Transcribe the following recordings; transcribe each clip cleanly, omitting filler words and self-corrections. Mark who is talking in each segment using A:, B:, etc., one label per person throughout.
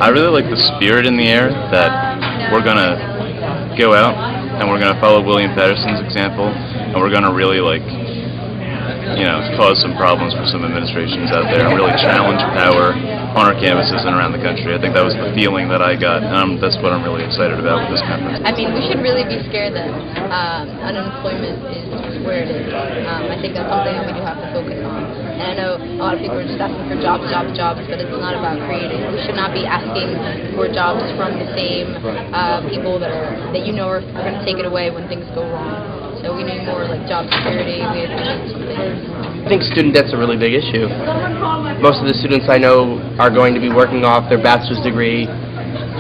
A: I really like the spirit in the air that we're going to go out and we're going to follow William Patterson's example, and we're going to really, cause some problems for some administrations out there and really challenge power on our campuses and around the country. I think that was the feeling that I got, and that's what I'm really excited about with this conference.
B: I mean, we should really be scared that unemployment is where it is. I think that's something that we do have to focus on. And I know a lot of people are just asking for jobs, but it's not about creating. We should not be asking for jobs from the same people that are going to take it away when things go wrong. So we need more job security. We have to do something.
C: I think student debt's a really big issue. Most of the students I know are going to be working off their bachelor's degree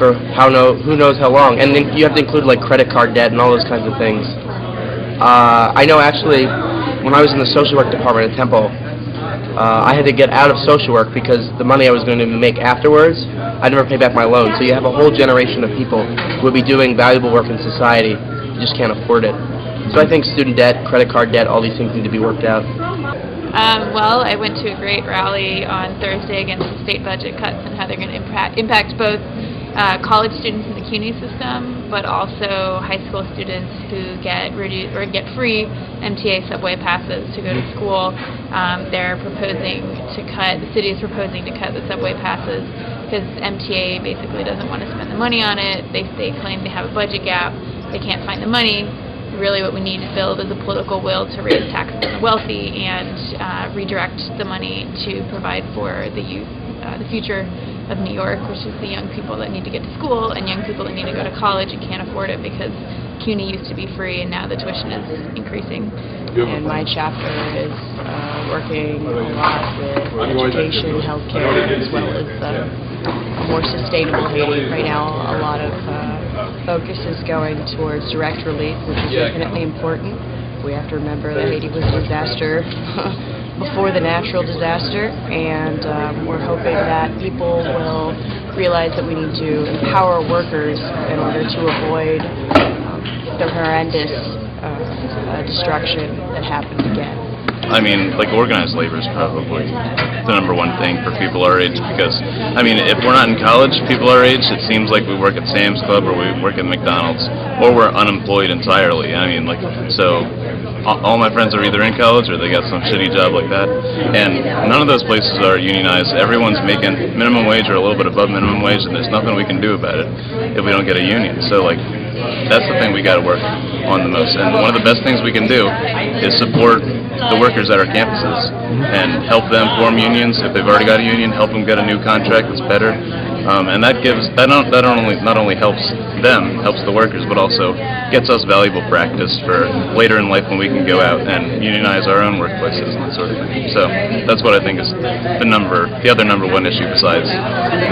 C: for who knows how long. And then you have to include credit card debt and all those kinds of things. I know actually when I was in the social work department at Temple, I had to get out of social work because the money I was going to make afterwards, I'd never pay back my loan. So you have a whole generation of people who would be doing valuable work in society. You just can't afford it. So I think student debt, credit card debt, all these things need to be worked out.
D: Well, I went to a great rally on Thursday against the state budget cuts and how they're going to impact both college students in the CUNY system, but also high school students who get free MTA subway passes to go to school. They're proposing to cut. The city is proposing to cut the subway passes because MTA basically doesn't want to spend the money on it. They claim they have a budget gap. They can't find the money. Really what we need to build is a political will to raise taxes on the wealthy and redirect the money to provide for the youth, the future of New York, which is the young people that need to get to school and young people that need to go to college and can't afford it because CUNY used to be free and now the tuition is increasing.
E: And my chapter is working a lot with education, healthcare, as well as a more sustainable Haiti. Right now, a lot of focus is going towards direct relief, which is infinitely important. We have to remember that Haiti was a disaster before the natural disaster, and we're hoping that people will realize that we need to empower workers in order to avoid the horrendous destruction that happened again.
A: I mean, organized labor is probably the number one thing for people our age because, if we're not in college, people our age, it seems like we work at Sam's Club or we work at McDonald's or we're unemployed entirely. So all my friends are either in college or they got some shitty job like that, and none of those places are unionized. Everyone's making minimum wage or a little bit above minimum wage, and there's nothing we can do about it if we don't get a union. So, that's the thing we got to work on the most. And one of the best things we can do is support the workers at our campuses and help them form unions. If they've already got a union, help them get a new contract that's better. And that not only helps them, helps the workers, but also gets us valuable practice for later in life when we can go out and unionize our own workplaces and that sort of thing. So that's what I think is the other number one issue besides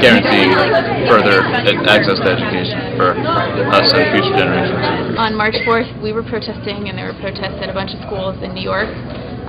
A: guaranteeing further access to education for us and future generations.
D: On March 4th, we were protesting, and there were protests at a bunch of schools in New York.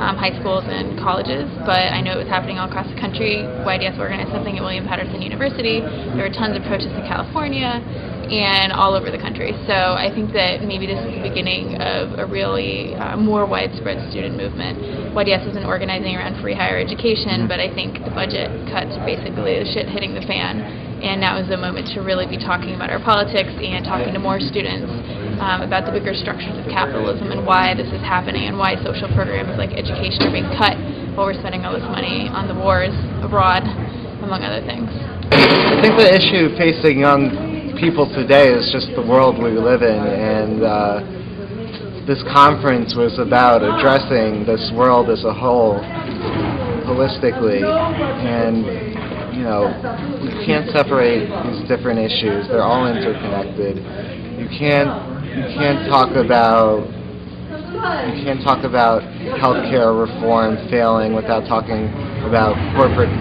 D: High schools and colleges, but I know it was happening all across the country. YDS organized something at William Patterson University. There were tons of protests in California and all over the country. So I think that maybe this is the beginning of a really more widespread student movement. YDS has been organizing around free higher education, but I think the budget cuts are basically the shit hitting the fan. And now is the moment to really be talking about our politics and talking to more students about the bigger structures of capitalism and why this is happening and why social programs like education are being cut while we're spending all this money on the wars abroad, among other things.
F: I think the issue facing young people today is just the world we live in, and this conference was about addressing this world as a whole, holistically, and you can't separate these different issues. They're all interconnected. You can't talk about healthcare reform failing without talking about corporate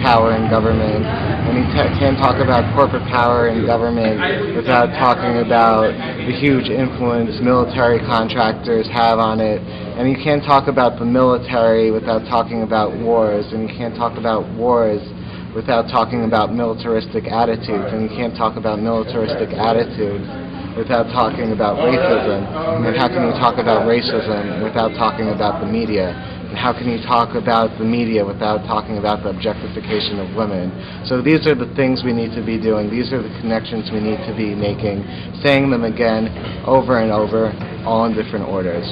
F: power in government, and you can't talk about corporate power in government without talking about the huge influence military contractors have on it, and you can't talk about the military without talking about wars, and you can't talk about wars without talking about militaristic attitudes, and you can't talk about militaristic attitudes without talking about racism. And how can you talk about racism without talking about the media? And how can you talk about the media without talking about the objectification of women? So these are the things we need to be doing. These are the connections we need to be making, saying them again over and over, all in different orders.